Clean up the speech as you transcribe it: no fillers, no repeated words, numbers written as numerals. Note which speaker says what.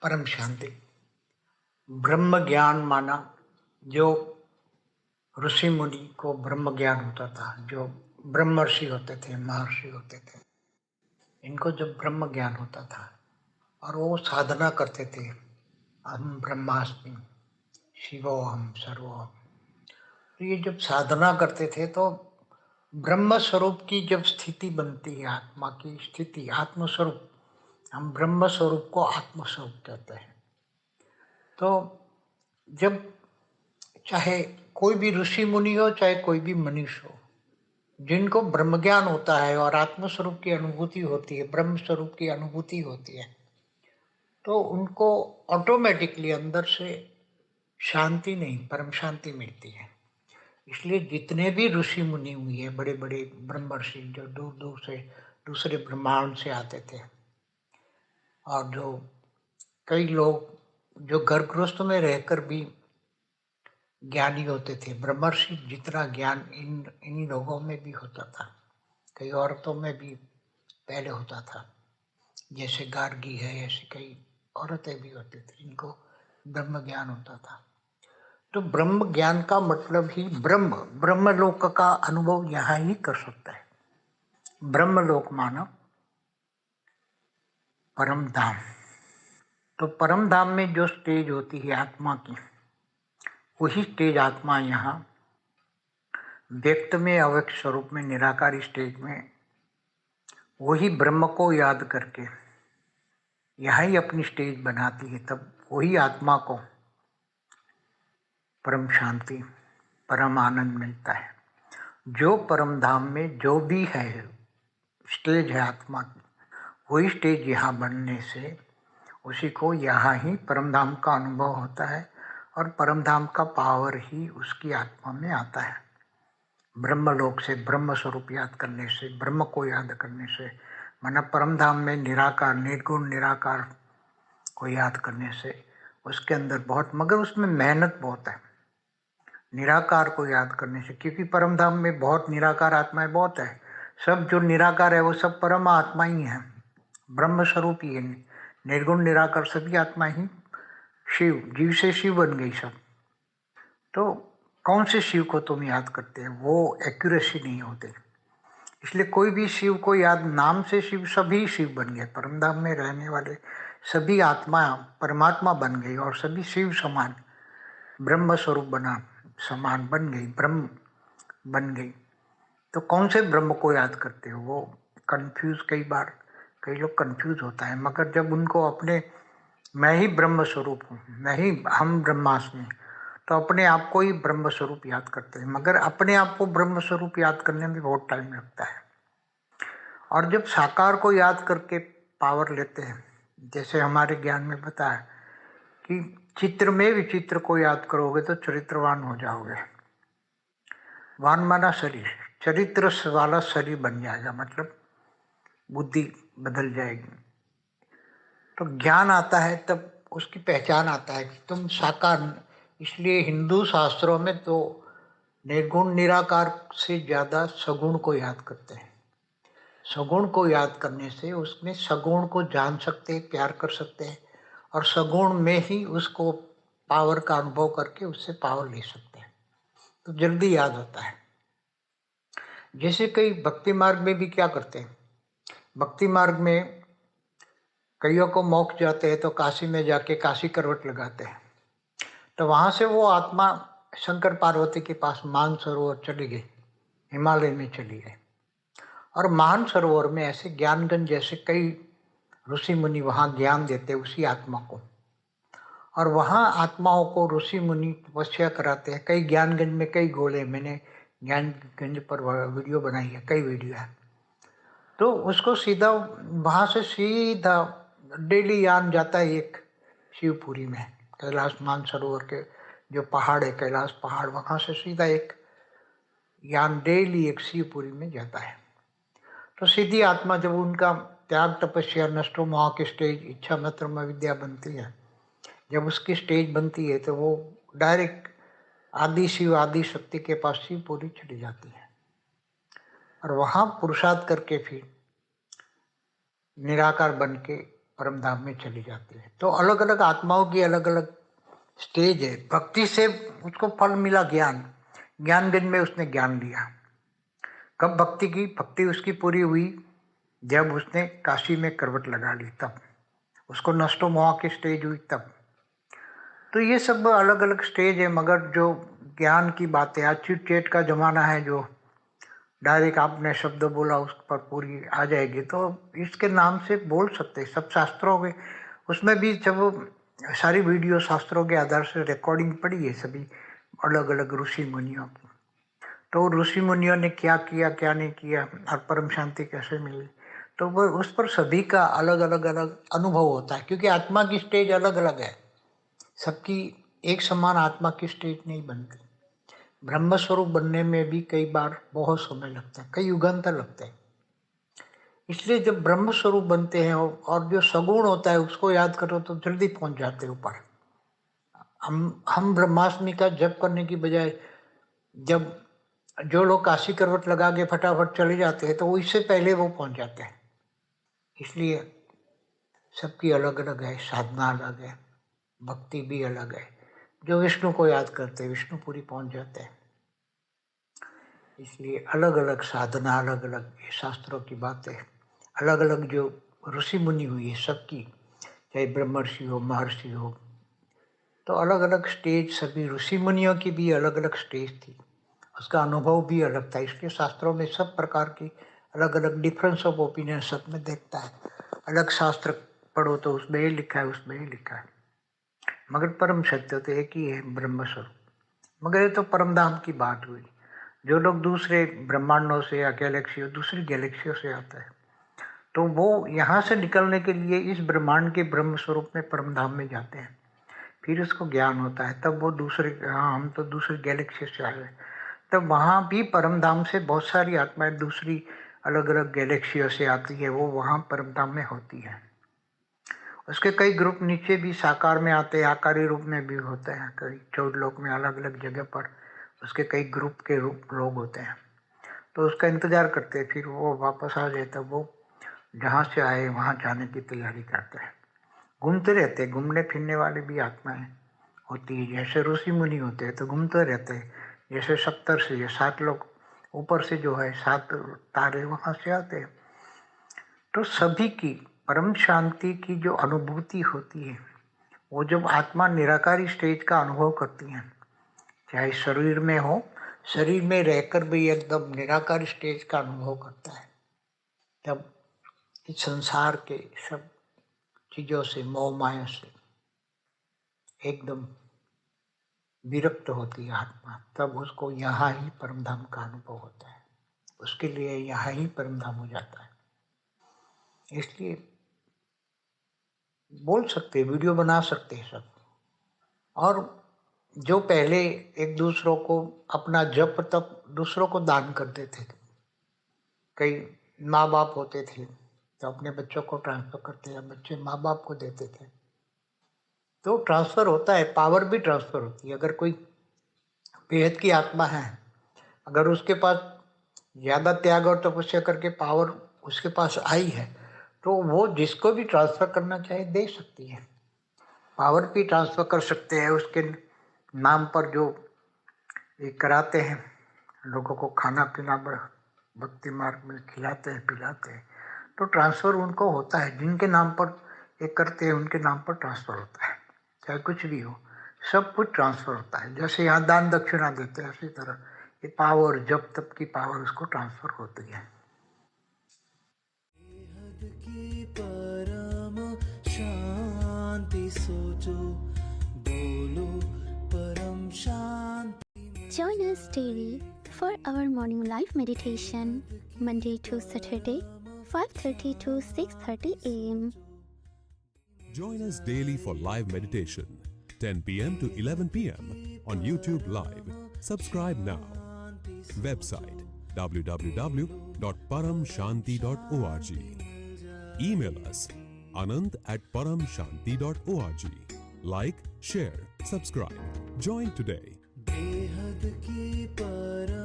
Speaker 1: परम शांति। ब्रह्म ज्ञान माना, जो ऋषि मुनि को ब्रह्म ज्ञान होता था, जो ब्रह्मर्षि होते थे, महर्षि होते थे, इनको जब ब्रह्म ज्ञान होता था और वो साधना करते थे, अहम ब्रह्मास्मि शिवोहम सर्वोहम, तो ये जब साधना करते थे तो ब्रह्म स्वरूप की जब स्थिति बनती है, आत्मा की स्थिति, आत्मस्वरूप, हम ब्रह्म स्वरूप को आत्मस्वरूप कहते हैं। तो जब चाहे कोई भी ऋषि मुनि हो, चाहे कोई भी मनुष्य हो, जिनको ब्रह्म ज्ञान होता है और आत्म स्वरूप की अनुभूति होती है, ब्रह्म स्वरूप की अनुभूति होती है, तो उनको ऑटोमेटिकली अंदर से शांति नहीं, परम शांति मिलती है। इसलिए जितने भी ऋषि मुनि हुए हैं, बड़े बड़े ब्रह्मर्षि, जो दूर दूर से दूसरे ब्रह्मांड से आते थे, और जो कई लोग जो गर्भगृहस्थ में रहकर भी ज्ञानी होते थे, ब्रह्मर्षि जितना ज्ञान इन लोगों में भी होता था, कई औरतों में भी पहले होता था, जैसे गार्गी है, ऐसे कई औरतें भी होती थी, इनको ब्रह्म ज्ञान होता था। तो ब्रह्म ज्ञान का मतलब ही ब्रह्मलोक का अनुभव यहाँ ही कर सकता है। ब्रह्मलोक मानो परम धाम। तो परम धाम में जो स्टेज होती है आत्मा की, वही स्टेज आत्मा यहाँ व्यक्त में, अव्यक्त स्वरूप में, निराकारी स्टेज में, वही ब्रह्म को याद करके यहाँ ही अपनी स्टेज बनाती है। तब वही आत्मा को परम शांति, परम आनंद मिलता है। जो परम धाम में जो भी है स्टेज है आत्मा की, वही स्टेज यहाँ बनने से उसी को यहाँ ही परम धाम का अनुभव होता है, और परम धाम का पावर ही उसकी आत्मा में आता है। ब्रह्मलोक से, ब्रह्म स्वरूप याद करने से, ब्रह्म को याद करने से, माना परम धाम में निराकार, निर्गुण निराकार को याद करने से उसके अंदर बहुत, मगर उसमें मेहनत बहुत है निराकार को याद करने से, क्योंकि परम धाम में बहुत निराकार आत्माएं बहुत है। सब जो निराकार है वो सब परम आत्मा ही है, ब्रह्म स्वरूप ही है। निर्गुण निराकार सभी आत्मा ही शिव, जीव से शिव बन गई सब। तो कौन से शिव को तुम याद करते हैं, वो एक्यूरेसी नहीं होती। इसलिए कोई भी शिव को याद, नाम से शिव, सभी शिव बन गए। परमधाम में रहने वाले सभी आत्मा परमात्मा बन गई, और सभी शिव समान, ब्रह्म स्वरूप बना, समान बन गई, ब्रह्म बन गई। तो कौन से ब्रह्म को याद करते हो, वो कंफ्यूज, कई लोग कंफ्यूज होता है। मगर जब उनको अपने मैं ही ब्रह्म स्वरूप हूँ, मैं ही हम ब्रह्मास्मि, तो अपने आप को ही ब्रह्म स्वरूप याद करते हैं। मगर अपने आप को ब्रह्म स्वरूप याद करने में बहुत टाइम लगता है। और जब साकार को याद करके पावर लेते हैं, जैसे हमारे ज्ञान में बताया कि चित्र में विचित्र को याद करोगे तो चरित्रवान हो जाओगे। वान माना शरीर, चरित्र वाला शरीर बन जाएगा, मतलब बुद्धि बदल जाएगी। तो ज्ञान आता है तब उसकी पहचान आता है कि तुम साकार। इसलिए हिंदू शास्त्रों में तो निर्गुण निराकार से ज़्यादा सगुण को याद करते हैं। सगुण को याद करने से उसमें सगुण को जान सकते हैं, प्यार कर सकते हैं, और सगुण में ही उसको पावर का अनुभव करके उससे पावर ले सकते हैं, तो जल्दी याद होता है। जैसे कई भक्ति मार्ग में भी क्या करते हैं, भक्ति मार्ग में कईयों को मोक्ष जाते हैं तो काशी में जाके काशी करवट लगाते हैं। तो वहाँ से वो आत्मा शंकर पार्वती के पास मानसरोवर चली गई, हिमालय में चली गई। और मानसरोवर में ऐसे ज्ञानगंज जैसे कई ऋषि मुनि वहाँ ज्ञान देते उसी आत्मा को, और वहाँ आत्माओं को ऋषि मुनि तपस्या कराते हैं। कई ज्ञानगंज में कई गोले, मैंने ज्ञानगंज पर वीडियो बनाई है, कई वीडियो है। तो उसको सीधा वहाँ से सीधा डेली यान जाता है एक शिवपुरी में, कैलाश मानसरोवर के जो पहाड़ है, कैलाश पहाड़, वहाँ से सीधा एक यान डेली एक शिवपुरी में जाता है। तो सीधी आत्मा जब उनका त्याग तपस्या नष्टो मोह की स्टेज इच्छा मात्र विद्या बनती है, जब उसकी स्टेज बनती है तो वो डायरेक्ट आदि शिव, आदि शक्ति के पास शिवपुरी चली जाती है, और वहाँ पुरुषार्थ करके फिर निराकार बन के परम धाम में चली जाती है। तो अलग अलग आत्माओं की अलग अलग स्टेज है। भक्ति से उसको फल मिला ज्ञान, ज्ञान दिन में उसने ज्ञान लिया। कब भक्ति की, भक्ति उसकी पूरी हुई जब उसने काशी में करवट लगा ली, तब उसको नष्टो मोह की स्टेज हुई तब। तो ये सब अलग अलग स्टेज है। मगर जो ज्ञान की बात है, आज चिट चैट का जमाना है, जो डायरेक्ट आपने शब्द बोला उस पर पूरी आ जाएगी, तो इसके नाम से बोल सकते हैं। सब शास्त्रों के उसमें भी जब सारी वीडियो शास्त्रों के आधार से रिकॉर्डिंग पड़ी है सभी अलग अलग ऋषि मुनियों की। तो ऋषि मुनियों ने क्या किया क्या नहीं किया और परम शांति कैसे मिली, तो वो उस पर सभी का अलग अलग अनुभव होता है। क्योंकि आत्मा की स्टेज अलग अलग है, सबकी एक समान आत्मा की स्टेज नहीं बनती। ब्रह्म स्वरूप बनने में भी कई बार बहुत समय लगता है, कई युगांतर लगते हैं। इसलिए जब ब्रह्म स्वरूप बनते हैं और जो सगुण होता है उसको याद करो तो जल्दी पहुंच जाते हैं ऊपर। हम ब्रह्माष्टमी का जप करने की बजाय जब जो लोग काशी करवट लगा के फटाफट चले जाते हैं तो वो इससे पहले वो पहुंच जाते हैं। इसलिए सबकी अलग अलग है, साधना अलग है, भक्ति भी अलग है। जो विष्णु को याद करते हैं विष्णु पूरी पहुंच जाते हैं। इसलिए अलग अलग साधना, अलग अलग शास्त्रों की बातें, अलग अलग जो ऋषि मुनि हुई है सबकी, चाहे ब्रह्मर्षि हो महर्षि हो, तो अलग अलग स्टेज सभी ऋषि मुनियों की भी अलग अलग स्टेज थी, उसका अनुभव भी अलग था। इसलिए शास्त्रों में सब प्रकार की अलग अलग डिफरेंस ऑफ ओपिनियन सब में देखता है। अलग शास्त्र पढ़ो तो उसमें ये लिखा है उसमें ये लिखा है, मगर परम सत्य तो एक ही है, ब्रह्म स्वरूप। मगर ये तो परम धाम की बात हुई। जो लोग दूसरे ब्रह्मांडों से या गैलेक्सियों दूसरी गैलेक्सियों से आते हैं तो वो यहाँ से निकलने के लिए इस ब्रह्मांड के ब्रह्म स्वरूप में परम धाम में जाते हैं। फिर उसको ज्ञान होता है, तब वो दूसरे, हाँ हम तो दूसरी गैलेक्सी से आए, तब वहाँ भी परम धाम से बहुत सारी आत्माएं दूसरी अलग अलग गैलेक्सियों से आती है, वो वहाँ परम धाम में होती है। उसके कई ग्रुप नीचे भी साकार में आते हैं, आकारी रूप में भी होते हैं, कई 14 लोक में अलग अलग जगह पर उसके कई ग्रुप के रूप लोग होते हैं। तो उसका इंतजार करते हैं, फिर वो वापस आ जाए तब वो जहाँ से आए वहाँ जाने की तैयारी करते हैं। घूमते रहते हैं, घूमने फिरने वाले भी आत्माएं होती है। जैसे ऋषि मुनि होते हैं तो घूमते रहते हैं, जैसे 70 से या 7 लोग ऊपर से जो है 7 तारे वहाँ से आते हैं। तो सभी की परम शांति की जो अनुभूति होती है, वो जब आत्मा निराकारी स्टेज का अनुभव करती है, चाहे शरीर में हो, शरीर में रहकर भी एकदम निराकार स्टेज का अनुभव करता है, तब इस संसार के सब चीजों से, मोह माया से एकदम विरक्त होती है आत्मा, तब उसको यहाँ ही परम धाम का अनुभव होता है। उसके लिए यहाँ ही परम धाम हो जाता है। इसलिए बोल सकते, वीडियो बना सकते हैं सब। और जो पहले एक दूसरों को अपना जप तप दूसरों को दान कर देते थे, कई माँ बाप होते थे तो अपने बच्चों को ट्रांसफर करते हैं, बच्चे माँ बाप को देते थे, तो ट्रांसफर होता है, पावर भी ट्रांसफर होती है। अगर कोई बेहद की आत्मा है, अगर उसके पास ज़्यादा त्याग और तपस्या करके पावर उसके पास आई है, तो वो जिसको भी ट्रांसफर करना चाहे दे सकती है। पावर भी ट्रांसफर कर सकते हैं उसके नाम पर, जो ये कराते हैं लोगों को खाना पीना भक्ति मार्ग में खिलाते हैं पिलाते हैं, तो ट्रांसफ़र उनको होता है। जिनके नाम पर ये करते हैं उनके नाम पर ट्रांसफ़र होता है, चाहे कुछ भी हो, सब कुछ ट्रांसफ़र होता है। जैसे यहाँ दान दक्षिणा देते हैं, उसी तरह ये पावर, जब तब की पावर उसको ट्रांसफ़र होती है।
Speaker 2: की परम शांति सोचो, बोलो परम शांति।
Speaker 3: Join us daily for our morning live meditation, Monday to Saturday, 5:30 to 6:30 a.m.
Speaker 4: Join us daily for live meditation, 10 p.m. to 11 p.m. on YouTube Live. Subscribe now. Website www.paramshanti.org. Email us anand@paramshanti.org. Like, share, subscribe. Join today.
Speaker 2: बेहद की परम